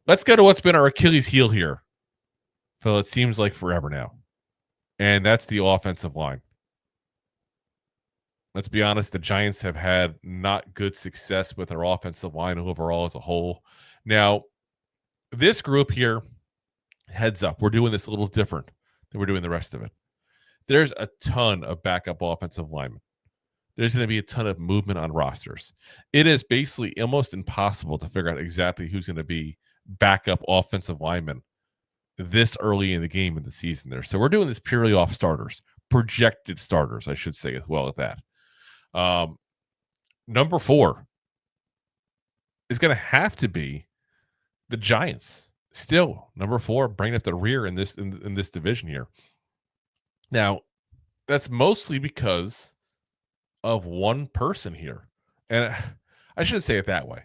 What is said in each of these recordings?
let's go to what's been our Achilles heel here. Phil, it seems like forever now. And that's the offensive line. Let's be honest, the Giants have had not good success with their offensive line overall as a whole. Now, this group here, heads up, we're doing this a little different than we're doing the rest of it. There's a ton of backup offensive linemen. There's going to be a ton of movement on rosters. It is basically almost impossible to figure out exactly who's going to be backup offensive linemen this early in the game in the season there. So we're doing this purely off starters, projected starters, I should say, as well as that. Number 4 is going to have to be the Giants. Still, number 4, bringing up the rear in this division here. Now, that's mostly because of one person here, and I shouldn't say it that way,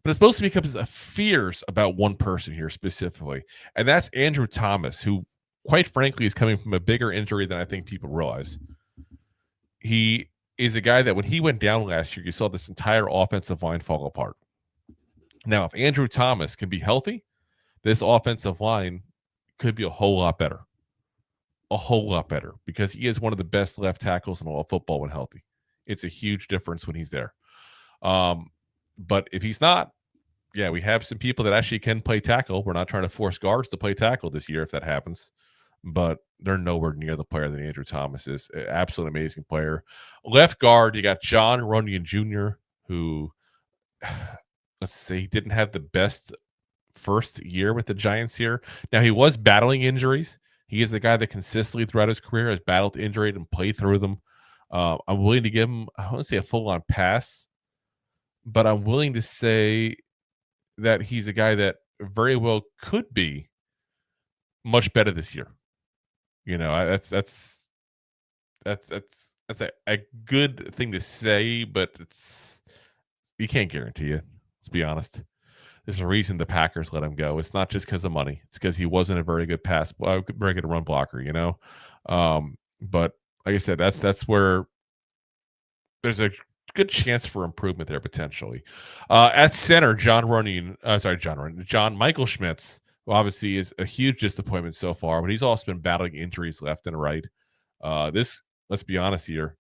but it's mostly because of fears about one person here specifically, and that's Andrew Thomas, who, quite frankly, is coming from a bigger injury than I think people realize. He is a guy that when he went down last year, you saw this entire offensive line fall apart. Now, if Andrew Thomas can be healthy, this offensive line could be a whole lot better. A whole lot better, because he is one of the best left tackles in all of football when healthy. It's a huge difference when he's there. But if he's not, yeah, we have some people that actually can play tackle. We're not trying to force guards to play tackle this year if that happens, but they're nowhere near the player that Andrew Thomas is. Absolutely amazing player. Left guard, you got John Runyan Jr., who, let's say, he didn't have the best first year with the Giants here. Now, he was battling injuries. He is the guy that consistently throughout his career has battled injury and played through them. I'm willing to give him, I won't say a full-on pass, but I'm willing to say that he's a guy that very well could be much better this year. You know, that's a good thing to say, but you can't guarantee it. Let's be honest. There's a reason the Packers let him go. It's not just because of money. It's because he wasn't a very good very good run blocker. You know, but like I said, that's where there's a good chance for improvement there potentially. At center, John Michael Schmitz, who obviously is a huge disappointment so far, but he's also been battling injuries left and right. Let's be honest here.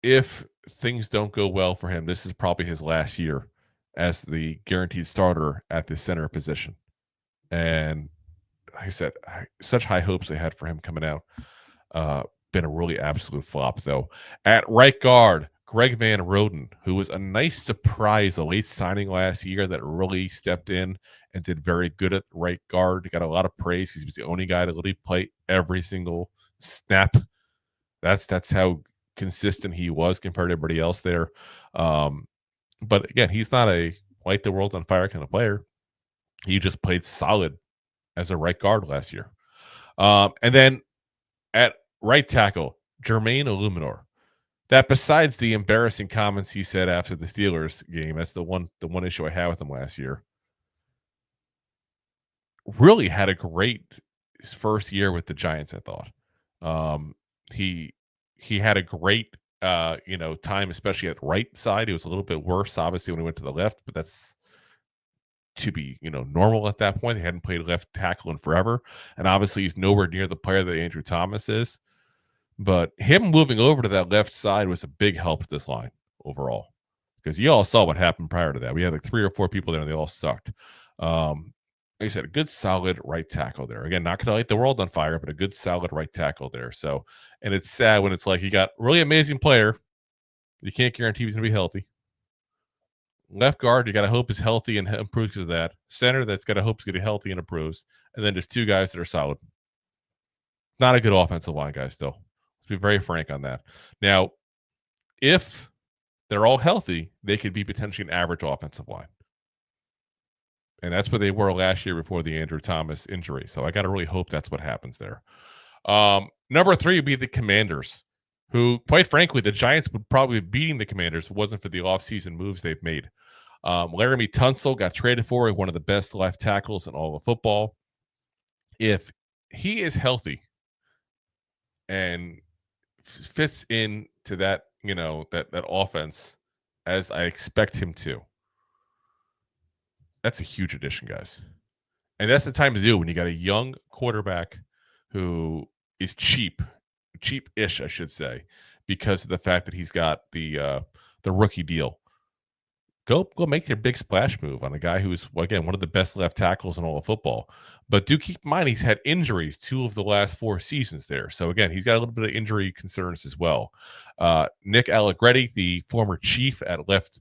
If things don't go well for him, this is probably his last year as the guaranteed starter at the center position. And like I said, such high hopes they had for him coming out. Been a really absolute flop, though. At right guard, Greg Van Roten, who was a nice surprise, a late signing last year that really stepped in and did very good at right guard. He got a lot of praise. He was the only guy to literally play every single snap. That's how consistent he was compared to everybody else there. But again, he's not a light the world on fire kind of player. He just played solid as a right guard last year. And then at right tackle, Jermaine Eluemunor. That besides the embarrassing comments he said after the Steelers game, that's the one issue I had with him last year. Really had a great first year with the Giants, I thought. He had a great time, especially at right side. It was a little bit worse, obviously, when he went to the left, but that's to be normal at that point. He hadn't played left tackle in forever, and obviously he's nowhere near the player that Andrew Thomas is. But him moving over to that left side was a big help to this line overall, because you all saw what happened prior to that. We had like 3 or 4 people there, and they all sucked. Like I said, a good solid right tackle there. Again, not going to light the world on fire, but a good solid right tackle there. So, and it's sad when it's like you got really amazing player, you can't guarantee he's going to be healthy. Left guard, you got to hope is healthy and improves because of that. Center, that's got to hope is going to be healthy and improves. And then just 2 guys that are solid. Not a good offensive line, guys, still. Let's be very frank on that. Now, if they're all healthy, they could be potentially an average offensive line. And that's what they were last year before the Andrew Thomas injury. So I got to really hope that's what happens there. Number 3 would be the Commanders, who, quite frankly, the Giants would probably be beating the Commanders if it wasn't for the offseason moves they've made. Laremy Tunsil got traded for, one of the best left tackles in all of football. If he is healthy and fits into that, that offense as I expect him to, That's a huge addition, guys. And that's the time to do when you got a young quarterback who is cheap-ish, I should say, because of the fact that he's got the rookie deal. Go make your big splash move on a guy who's, well, again, one of the best left tackles in all of football. But do keep in mind he's had injuries 2 of the last 4 seasons there. So again, he's got a little bit of injury concerns as well. Nick Allegretti, the former Chief at left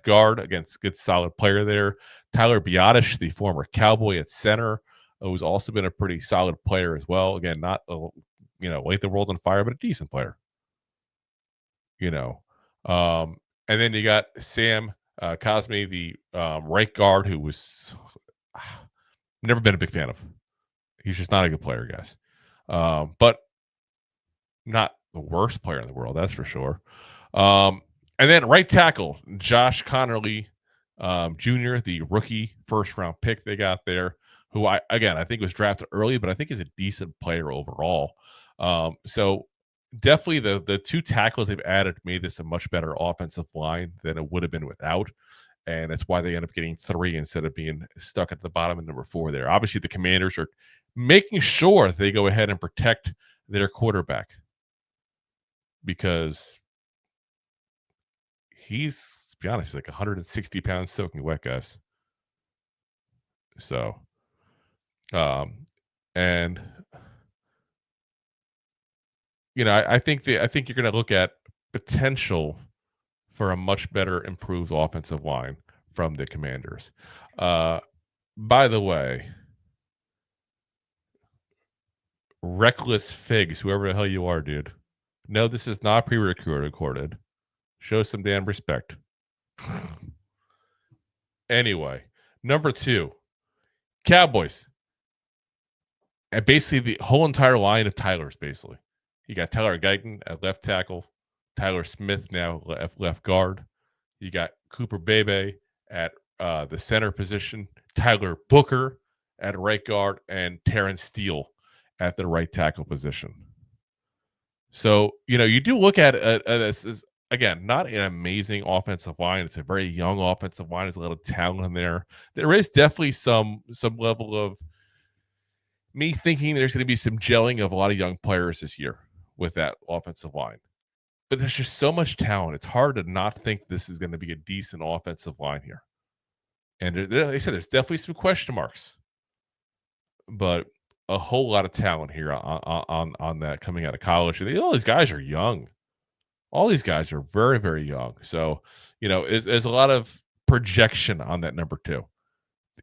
guard, against good solid player there. Tyler Biotish, the former Cowboy at center, who's also been a pretty solid player as well. Again, not light the world on fire, but a decent player. You know. And then you got Sam Cosme, the right guard, who was never been a big fan of. He's just not a good player, guys. But not the worst player in the world, that's for sure. And then right tackle, Josh Connerly Jr., the rookie first round pick they got there, who I think was drafted early, but I think is a decent player overall. So definitely the 2 tackles they've added made this a much better offensive line than it would have been without. And that's why they end up getting 3 instead of being stuck at the bottom of number 4 there. Obviously, the Commanders are making sure they go ahead and protect their quarterback because he's, to be honest, he's like 160 pounds soaking wet, guys. So, and I think you're going to look at potential for a much better improved offensive line from the Commanders. By the way, Reckless Figs, whoever the hell you are, dude. No, this is not pre-recorded. Show some damn respect. Anyway, number 2, Cowboys. And basically the whole entire line of Tylers, basically. You got Tyler Guyton at left tackle, Tyler Smith now left guard. You got Cooper Bebe at the center position, Tyler Booker at right guard, and Terrence Steele at the right tackle position. So, you do look at this as, again, not an amazing offensive line. It's a very young offensive line. There's a lot of talent in there. There is definitely some level of me thinking there's going to be some gelling of a lot of young players this year with that offensive line. But there's just so much talent. It's hard to not think this is going to be a decent offensive line here. And like I said, there's definitely some question marks, but a whole lot of talent here on that coming out of college. And all these guys are young. All these guys are very, very young. So, there's a lot of projection on that number 2.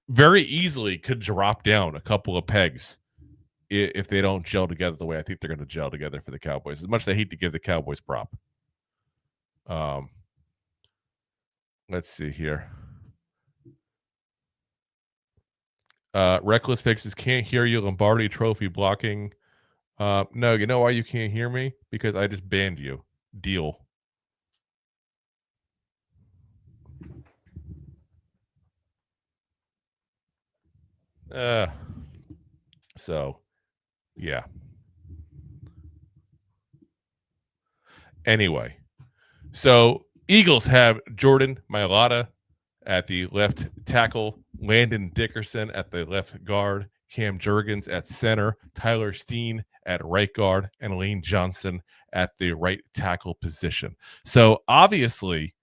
Very easily could drop down a couple of pegs if they don't gel together the way I think they're going to gel together for the Cowboys. As much as I hate to give the Cowboys prop. Let's see here. Reckless Fixes can't hear you. Lombardi Trophy blocking. No, you know why you can't hear me? Because I just banned you. Deal. So, yeah. Anyway, so Eagles have Jordan Mailata at the left tackle, Landon Dickerson at the left guard, Cam Jurgens at center, Tyler Steen at right guard, and Lane Johnson at the right tackle position. So obviously,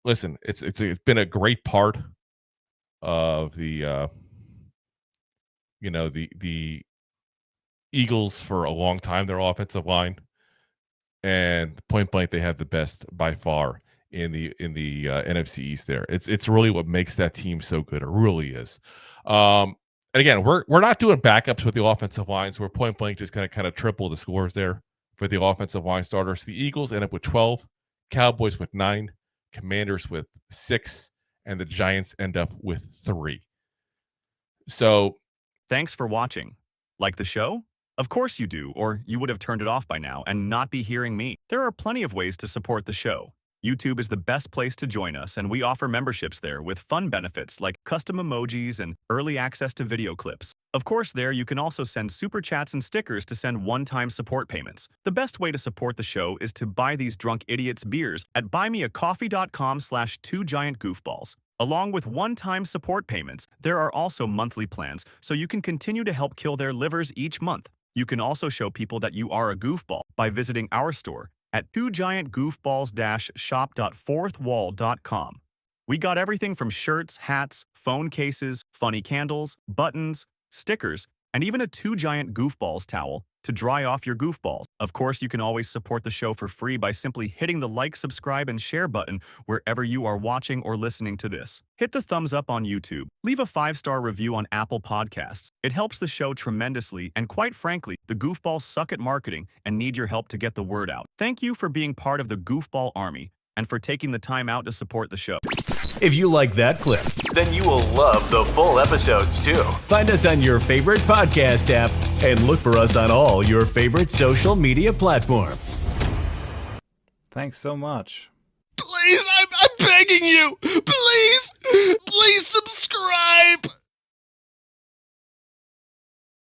listen, it's been a great part of the the Eagles for a long time, their offensive line, and point blank, they have the best by far in the NFC East. There, it's really what makes that team so good. It really is. And again, we're not doing backups with the offensive lines. We're point blank just kind of triple the scores there for the offensive line starters. The Eagles end up with 12, Cowboys with 9, Commanders with 6, and the Giants end up with 3. So, thanks for watching. Like the show? Of course you do, or you would have turned it off by now and not be hearing me. There are plenty of ways to support the show. YouTube is the best place to join us, and we offer memberships there with fun benefits like custom emojis and early access to video clips. Of course, there you can also send super chats and stickers to send one-time support payments. The best way to support the show is to buy these drunk idiots beers at buymeacoffee.com/2giantgoofballs. Along with one-time support payments, there are also monthly plans, so you can continue to help kill their livers each month. You can also show people that you are a goofball by visiting our store at 2giantgoofballs-shop.fourthwall.com. We got everything from shirts, hats, phone cases, funny candles, buttons, stickers, and even a 2Giant Goofballs towel to dry off your goofballs. Of course, you can always support the show for free by simply hitting the like, subscribe, and share button wherever you are watching or listening to this. Hit the thumbs up on YouTube. Leave a 5-star review on Apple Podcasts. It helps the show tremendously, and quite frankly, the Goofballs suck at marketing and need your help to get the word out. Thank you for being part of the Goofball Army and for taking the time out to support the show. If you like that clip, then you will love the full episodes too. Find us on your favorite podcast app and look for us on all your favorite social media platforms. Thanks so much. Please, I'm begging you. Please.